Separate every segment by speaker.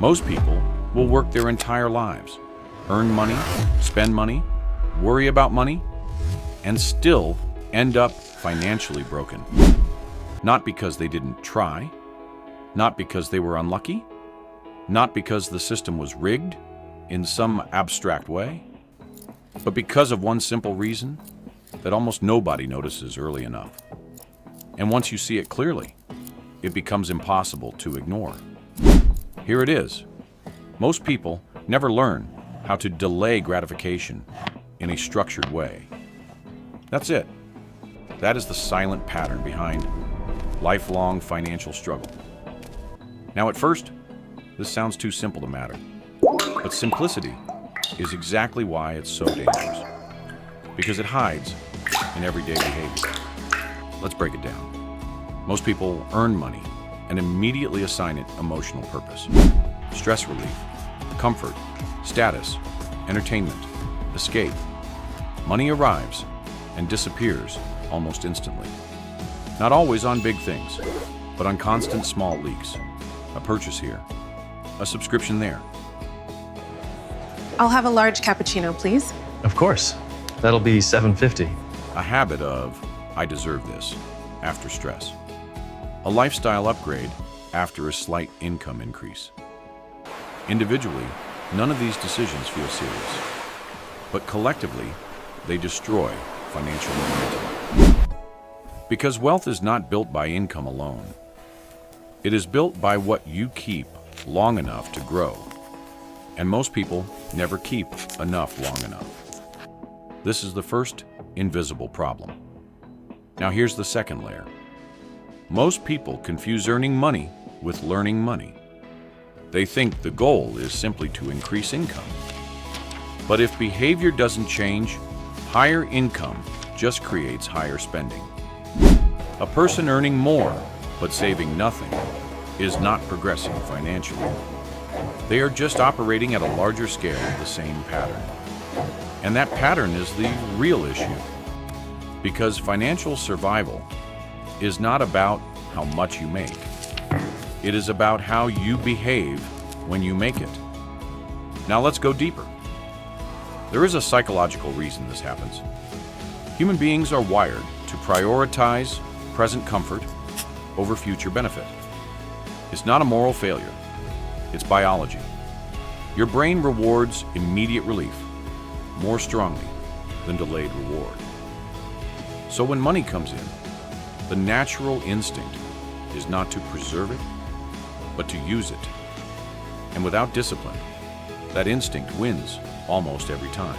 Speaker 1: Most people will work their entire lives, earn money, spend money, worry about money, and still end up financially broken. Not because they didn't try, not because they were unlucky, not because the system was rigged in some abstract way, but because of one simple reason that almost nobody notices early enough. And once you see it clearly, it becomes impossible to ignore. Here it is. Most people never learn how to delay gratification in a structured way. That's it. That is the silent pattern behind lifelong financial struggle. Now, at first, this sounds too simple to matter, but simplicity is exactly why it's so dangerous, because it hides in everyday behavior. Let's break it down. Most people earn money and immediately assign it emotional purpose. Stress relief, comfort, status, entertainment, escape. Money arrives and disappears almost instantly. Not always on big things, but on constant small leaks. A purchase here, a subscription there.
Speaker 2: I'll have a large cappuccino, please.
Speaker 3: Of course. That'll be $7.50.
Speaker 1: A habit of, I deserve this, after stress. A lifestyle upgrade after a slight income increase. Individually, none of these decisions feel serious, but collectively, they destroy financial momentum. Because wealth is not built by income alone. It is built by what you keep long enough to grow. And most people never keep enough long enough. This is the first invisible problem. Now here's the second layer. Most people confuse earning money with learning money. They think the goal is simply to increase income. But if behavior doesn't change, higher income just creates higher spending. A person earning more but saving nothing is not progressing financially. They are just operating at a larger scale of the same pattern. And that pattern is the real issue. Because financial survival is not about how much you make. It is about how you behave when you make it. Now let's go deeper. There is a psychological reason this happens. Human beings are wired to prioritize present comfort over future benefit. It's not a moral failure. It's biology. Your brain rewards immediate relief more strongly than delayed reward. So when money comes in, the natural instinct is not to preserve it, but to use it. And without discipline, that instinct wins almost every time.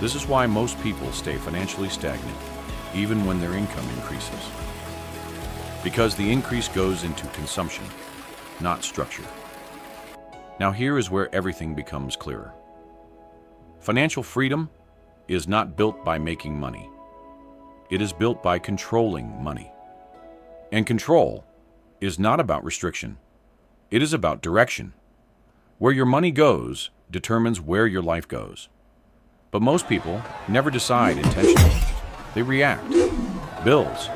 Speaker 1: This is why most people stay financially stagnant, even when their income increases. Because the increase goes into consumption, not structure. Now here is where everything becomes clearer. Financial freedom is not built by making money. It is built by controlling money. And control is not about restriction. It is about direction. Where your money goes determines where your life goes. But most people never decide intentionally. They react. Bills,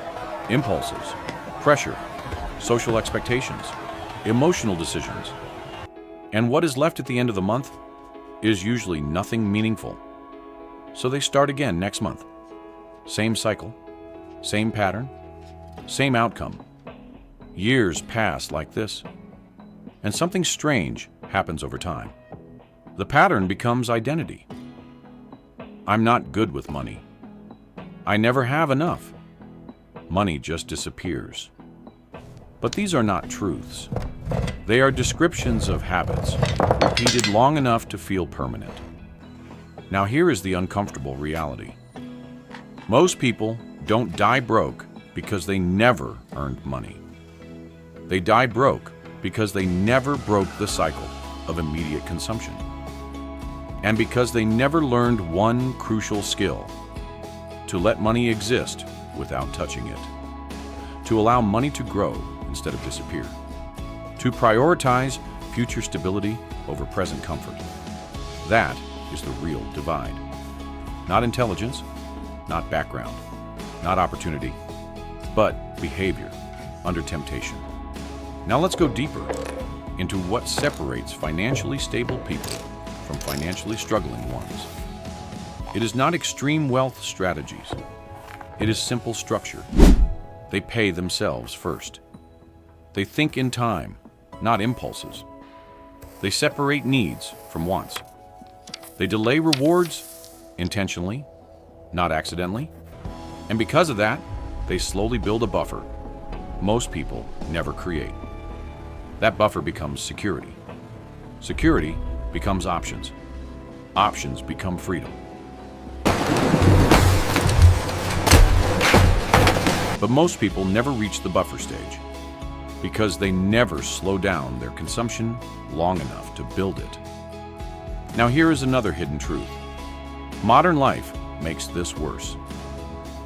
Speaker 1: impulses, pressure, social expectations, emotional decisions. And what is left at the end of the month is usually nothing meaningful. So they start again next month. Same cycle, same pattern, same outcome. Years pass like this, and something strange happens over time. The pattern becomes identity. I'm not good with money. I never have enough. Money just disappears. But these are not truths. They are descriptions of habits, repeated long enough to feel permanent. Now here is the uncomfortable reality. Most people don't die broke because they never earned money. They die broke because they never broke the cycle of immediate consumption. And because they never learned one crucial skill: to let money exist without touching it, to allow money to grow instead of disappear, to prioritize future stability over present comfort. That is the real divide. Not intelligence, not background, not opportunity, but behavior under temptation. Now let's go deeper into what separates financially stable people from financially struggling ones. It is not extreme wealth strategies. It is simple structure. They pay themselves first. They think in time, not impulses. They separate needs from wants. They delay rewards intentionally, not accidentally. And because of that, they slowly build a buffer most people never create. That buffer becomes security. Security becomes options. Options become freedom. But most people never reach the buffer stage because they never slow down their consumption long enough to build it. Now here is another hidden truth. Modern life makes this worse.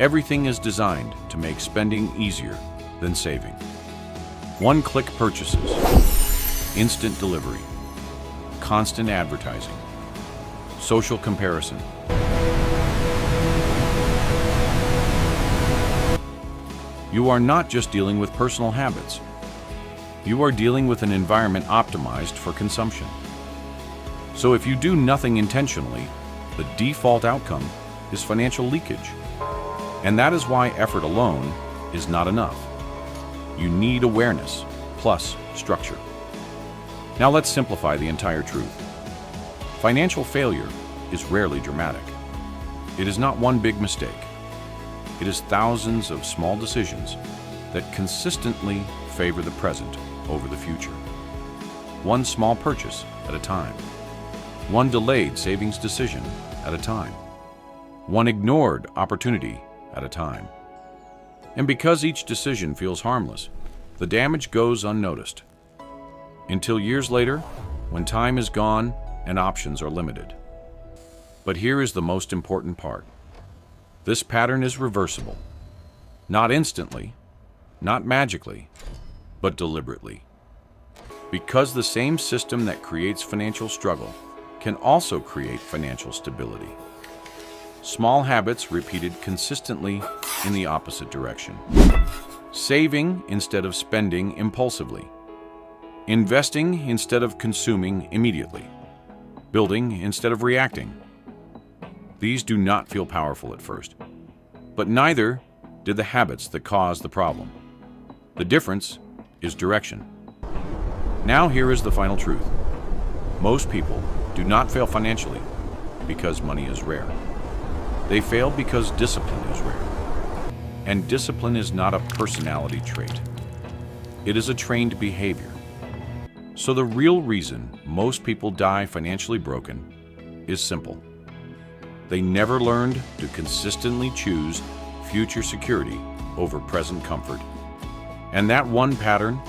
Speaker 1: Everything is designed to make spending easier than saving. One-click purchases, instant delivery, constant advertising, social comparison. You are not just dealing with personal habits. You are dealing with an environment optimized for consumption. So if you do nothing intentionally, the default outcome is financial leakage. And that is why effort alone is not enough. You need awareness plus structure. Now let's simplify the entire truth. Financial failure is rarely dramatic. It is not one big mistake. It is thousands of small decisions that consistently favor the present over the future. One small purchase at a time. One delayed savings decision at a time. One ignored opportunity at a time. And because each decision feels harmless, the damage goes unnoticed. Until years later, when time is gone and options are limited. But here is the most important part. This pattern is reversible. Not instantly, not magically, but deliberately. Because the same system that creates financial struggle can also create financial stability. Small habits repeated consistently in the opposite direction. Saving instead of spending impulsively. Investing instead of consuming immediately. Building instead of reacting. These do not feel powerful at first, but neither did the habits that caused the problem. The difference is direction. Now here is the final truth. Most people do not fail financially because money is rare. They fail because discipline is rare. And discipline is not a personality trait. It is a trained behavior. So the real reason most people die financially broken is simple. They never learned to consistently choose future security over present comfort. And that one pattern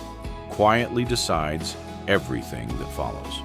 Speaker 1: quietly decides everything that follows.